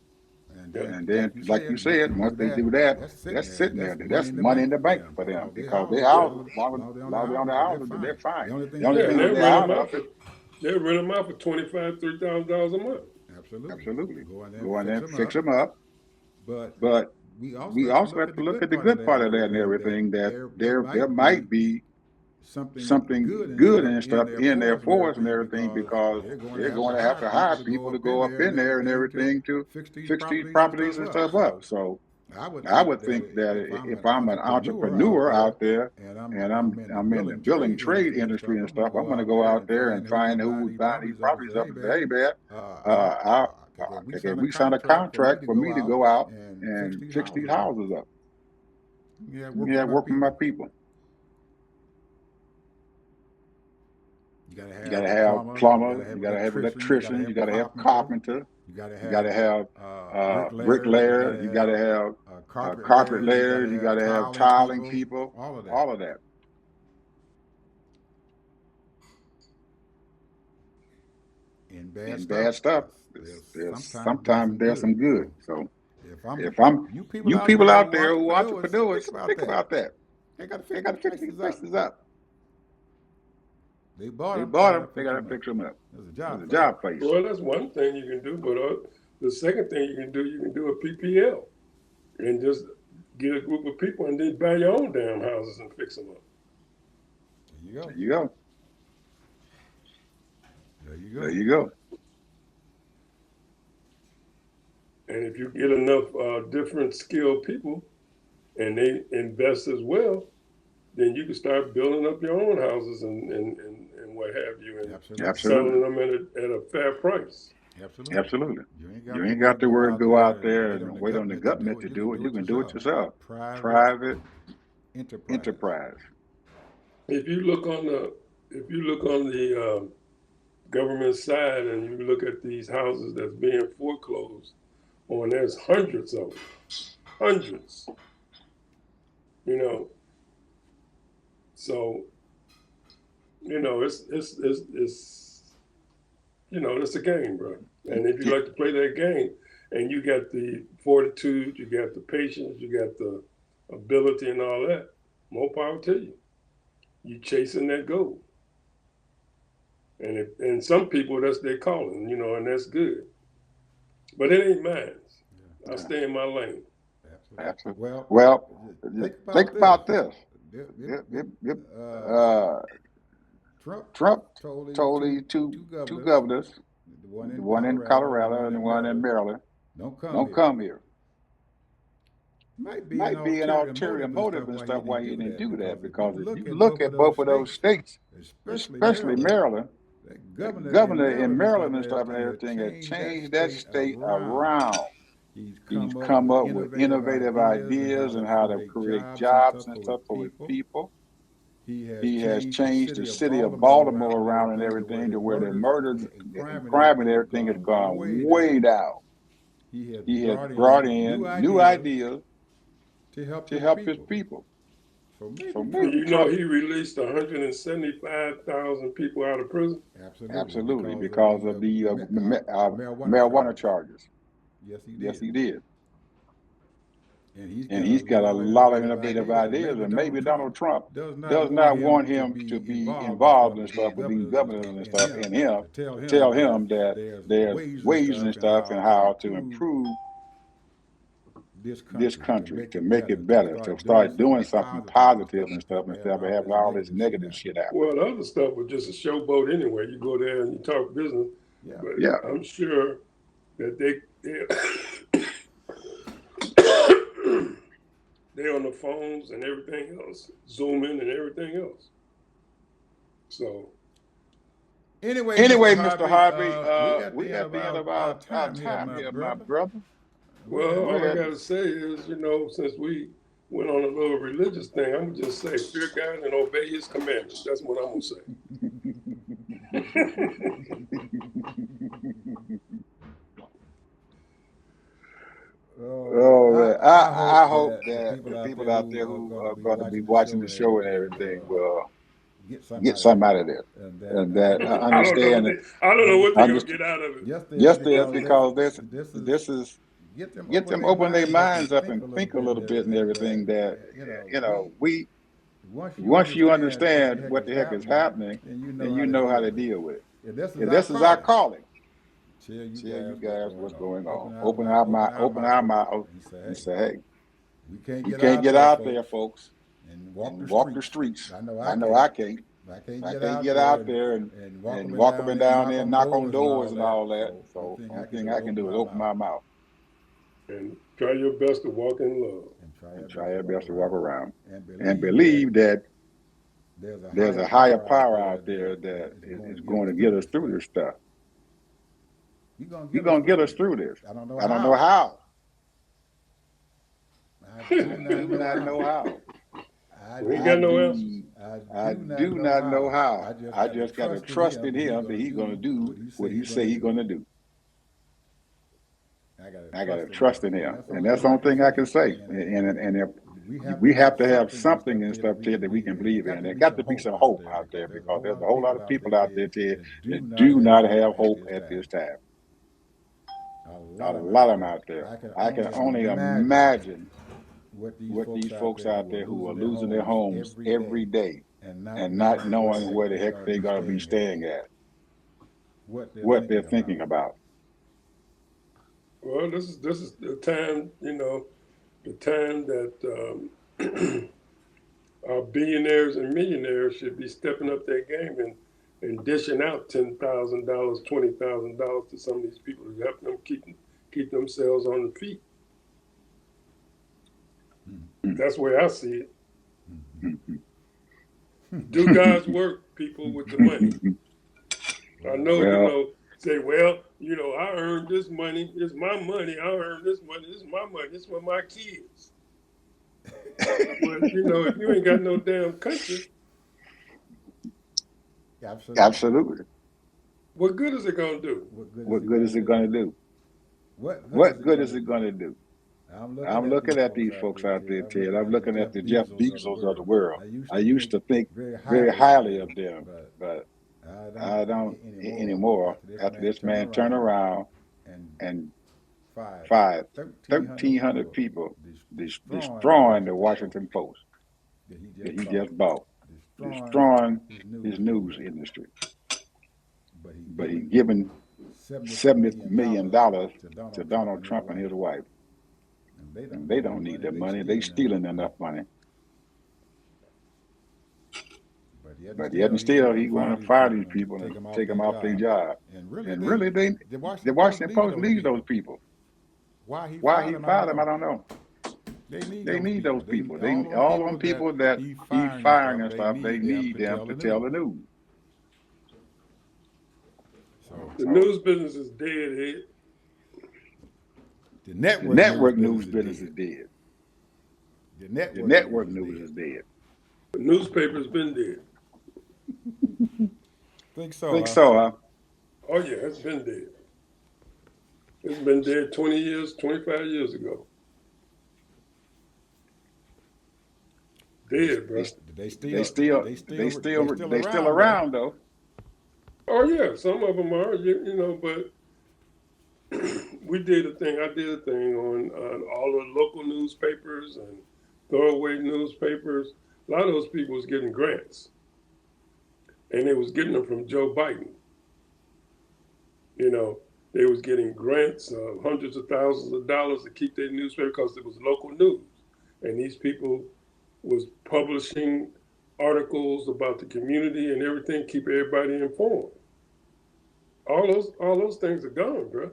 And then, like you said, once they do that, that's sitting there. That's money in the bank for them because their houses, as long as they're on the houses, they're fine. The only Yeah, and thing that they're out of, they'll rent them out for $2,500, $3,000 a month. absolutely, go in there and fix them up. But we we also have to look at the good part of that and everything. That there might be something good and stuff in there for us and everything because they're going to have to hire people to go up in there and everything to fix these properties and stuff up. So I would think that if I'm an entrepreneur out there and I'm in the building trade industry and stuff, I'm going to go out there and find who's buying these properties up and say, hey man, can we sign a contract for me to go out and fix these houses up? Yeah, work with my people. You gotta have plumbers, you gotta have electricians, you gotta have carpenter, you gotta have bricklayers, you gotta have carpet layers, you gotta have tiling people, all of that. In bad stuff, sometimes there's some good. So if I'm you people out there who are entrepreneurs, think about that. They gotta fix these places up. They They bought bought them, them, they gotta fix them up. It's It's a job place. Well, that's one thing you can do, but the second thing you can do a PPL and just get a group of people and then buy your own damn houses and fix them up. There you go. There you go. And if you get enough different skilled people and they invest as well, then you can start building up your own houses and what have you, and selling them at a fair price. Absolutely. You ain't got to worry, go out there and wait on the government to do it. You can do it yourself. Private enterprise. If you look on the government side and you look at these houses that's being foreclosed on, there's hundreds of them, hundreds. You know, so it's it's a game, bro. And if you like to play that game, and you got the fortitude, you got the patience, you got the ability, and all that, more power to you. You chasing that goal. And some people, that's their calling, and that's good. But it ain't mine. I stay in my lane. Absolutely. Well, Well, think about this. Trump told told these these two governors, governors, the the one in Colorado and the one in Maryland, don't come don't here. come here. Might be an Might be an ulterior ulterior motive motive and and stuff stuff why why he he didn't didn't do do that. that. Because Because if if you you look look at at both of those states, especially especially Maryland, that the governor governor in Maryland and and stuff stuff and and everything everything had had changed changed that that state state around. around. He's He's come up come with up with innovative ideas and and how to create jobs and stuff for his people. people. He has He has changed the changed the city of city of Baltimore Baltimore around and around and everything everything to to where where the the murders murders and and crime crime and and everything everything has has gone gone way way down. down. He has Brought brought in in new new ideas ideas to help to his help his people. people. So maybe So Trump. maybe He Trump, released 175,000 people out of prison. absolutely, Because of because of the marijuana marijuana charges. charges. Yes, he Yes, did. he did. And And he's he's got got a a lot of lot of innovative innovative ideas, and ideas, and maybe maybe Donald Donald Trump Trump does not want him to to be be involved involved and and stuff stuff with with these these governors governors and and stuff, stuff, and him to to tell tell him him that that there's there's ways ways and and stuff stuff and and how how to to improve improve this this country, country, to make it better, to start start doing doing something something positive positive and and stuff stuff instead instead of of having having all all this this negative negative shit shit happen. happen. Well, the other stuff was just a showboat anyway. You go there and you talk business, Yeah. but Yeah. I'm sure that they on the phones and everything else, Zooming and everything else. So Anyway, Mr. Harvey, we at the end of our our time here, time my here, my brother. brother. well, all I We're at gotta say is, since we went on a little religious thing, I'm gonna just say, fear God and obey His commandments. That's what I'm gonna say. Oh man, I hope That that the people out there are who going to are be going to be watching the watching show the and show and everything everything will will get get something out something of out of it, it, and and that that I understand don't it. know. I don't know what they're gonna Understand. get out of it. just Yes, there because this this is get get them them open open their their minds minds up up and and think a little think a bit little and bit and everything everything that we we once once you you understand understand what the heck is happening, then you then know you how to know how deal to with it. deal with it. And this is And our this is our calling. calling. Tell you Tell you guys what's guys going what's on. going on. Open Open our our mouth mouth and say, and hey, say, hey, we can't we get can't out get there, out there, folks, folks, and walk the and walk the streets. streets. I know I I know can't. I can't. I can't I get can't out get there out there and walk and up and walk up down and there and down knock there and on knock on doors and doors all and that. all that. So So only only thing thing I I can can do do is is open open my my mouth mouth And try your best to walk in love. and try our best to walk around and and believe that believe that there's there's a a higher higher power power out out there there that that is going is to get going us to get through us this through stuff. this stuff. You're going to He's get us going to get through us this. through this. I don't know I don't know how. how. I I do do not know not how. know how. We ain't got no answers. I I do do not not know know how. how. I I just just got got to to trust in trust him in that he's him going that to he's going to do do what he what say he he's going say to he's do. going to do. I got to I got to trust in him. trust in him, And and that's that's the the only only thing thing I I can can say. say. And And if we we have have to to have have something something and and stuff stuff there there that that we we can can believe in. believe There got in. to There be got some to be hope some out hope there out there because because there's a whole lot of people out there that that do not have hope at this time. A A lot of them lot out of them there. out there. I I can can only only imagine what what these these folks folks out out there there who who are are losing losing their their homes homes every every day day and and not not knowing knowing where the heck they're going to be staying at, what what they're they're thinking thinking about. about. Well, this is the time, the time that our billionaires and millionaires should be stepping up their game and dishing out $10,000, $20,000 to some of these people to help them keep themselves on the feet. That's the way I see it. Do God's work, people, with the money. I know, say, well, I earned this money. It's my money. I earned this money. This is my money. This is for my kids. But, if you ain't got no damn country, Absolutely. what good is it going to do? What good is it going to do? What good is What it good going is to it do? going to do? I'm looking at these folks out there, Ted. I'm looking at the Jeff Bezos of the world. I used to think very highly of them, but I don't anymore. After this man turned around and fired 1,300 people destroying the Washington Post that he just bought, destroying his news industry. But he given $70 million to Donald Trump and his wife. And they don't need that money. They stealing enough money. But yet and still, he want to fire these people and take them off their job. And really, the Washington Post needs those people. Why he fired them, I don't know. They need those people. All them people that he firing and stuff, they need them to tell the news. The news business is dead, Ed. The network news business is dead. The network news is dead. The newspaper's been dead. Think so, huh? Oh, yeah, it's been dead. It's been dead 20 years, 25 years ago. Dead, bro. They still around, though. Oh, yeah, some of them are, you know, but I did a thing on all the local newspapers and throwaway newspapers. A lot of those people was getting grants. And they was getting them from Joe Biden. You know, they was getting grants, hundreds of thousands of dollars to keep their newspaper because it was local news. And these people was publishing articles about the community and everything, keep everybody informed. All those things are gone, bro.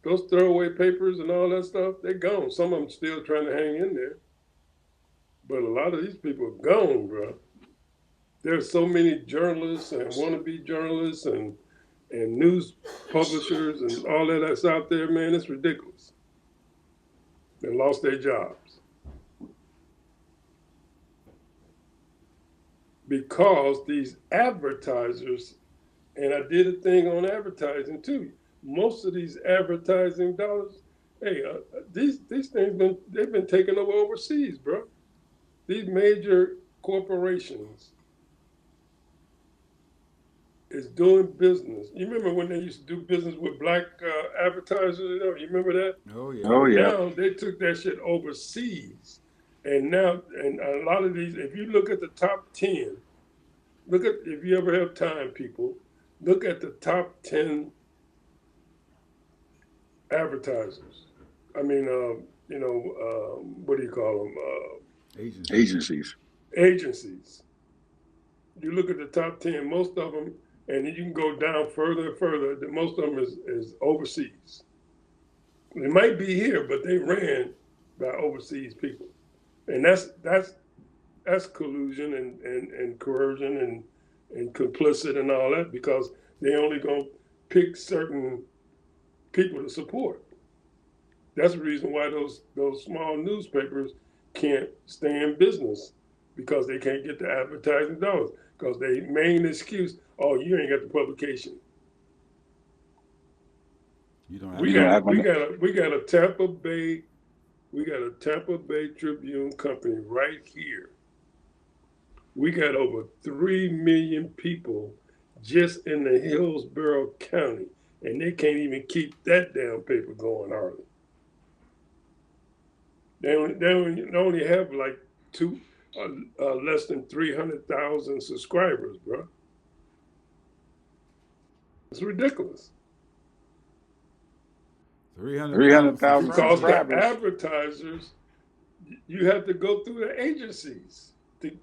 Those throwaway papers and all that stuff, they're gone. Some of them still trying to hang in there. But a lot of these people are gone, bro. There's so many journalists and wannabe journalists and news publishers and all that's out there, man, it's ridiculous. They lost their jobs. Because these advertisers, and I did a thing on advertising too, most of these advertising dollars, hey, these things they've been taken over overseas, bro. These major corporations is doing business. You remember when they used to do business with black advertisers? You remember that? Oh yeah. Now they took that shit overseas, and now a lot of these. If you look at the top 10, if you ever have time, people, look at the top 10 advertisers. I mean, what do you call them? Agencies. You look at the top 10, most of them, and you can go down further and further, most of them is overseas. They might be here, but they ran by overseas people. And that's collusion and coercion and complicit and all that, because they only gonna pick certain people to support. That's the reason why those small newspapers can't stay in business, because they can't get the advertising dollars. Because their main excuse, oh, you ain't got the publication. You don't have we got a Tampa Bay Tribune company right here. We got over 3 million people just in the Hillsborough County, and they can't even keep that damn paper going hardly. They only have like less than 300,000 subscribers, bro. It's ridiculous. 300,000 because subscribers. The advertisers, you have to go through the agencies. You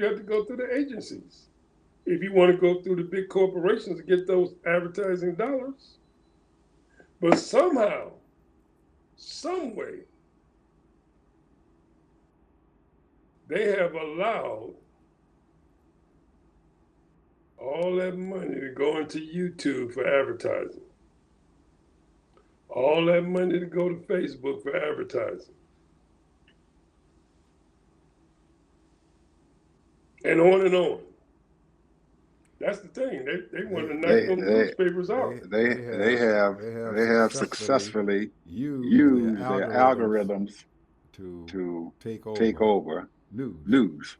have to go through the agencies if you want to go through the big corporations to get those advertising dollars. But somehow, some way, they have allowed all that money to go into YouTube for advertising. All that money to go to Facebook for advertising. And on and on. That's the thing. They want to knock them newspapers out. They have successfully used their algorithms to take over news.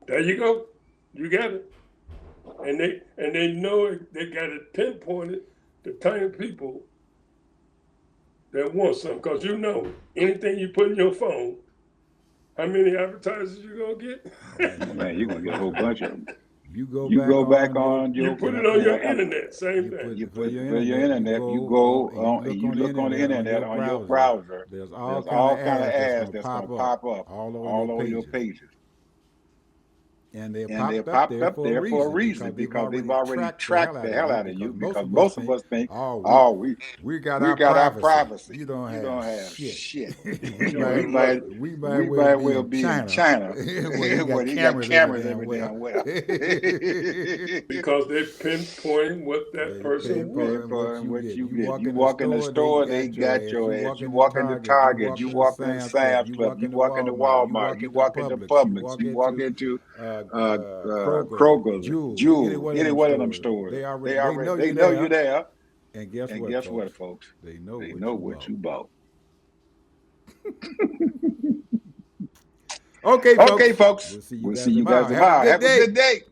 There you go. You got it. And they know they got it pinpointed the kind of people that want something. Because you know, anything you put in your phone, how many advertisers you gonna get? Man, you're gonna get a whole bunch of them. You go back on your, you put it on your internet, same thing. You put your internet, you look on the internet on your browser. There's all kind of ads that's gonna pop up all over your pages. And they're popped up there for a reason because they've already tracked the hell out of you. Because most of us think, we got our privacy. You don't have shit. we might well be in China where they got cameras every damn well. Because they pinpoint what that person wants. What you get. You walk in the store, they got your ass. You walk into Target, you walk in Sam's Club, you walk into Walmart, you walk into Publix, you walk into Kroger's, Jewel, any one of them stores. They know you there. And guess what, folks? They know what you bought. Okay, folks. We'll see you guys tomorrow. Have a good day.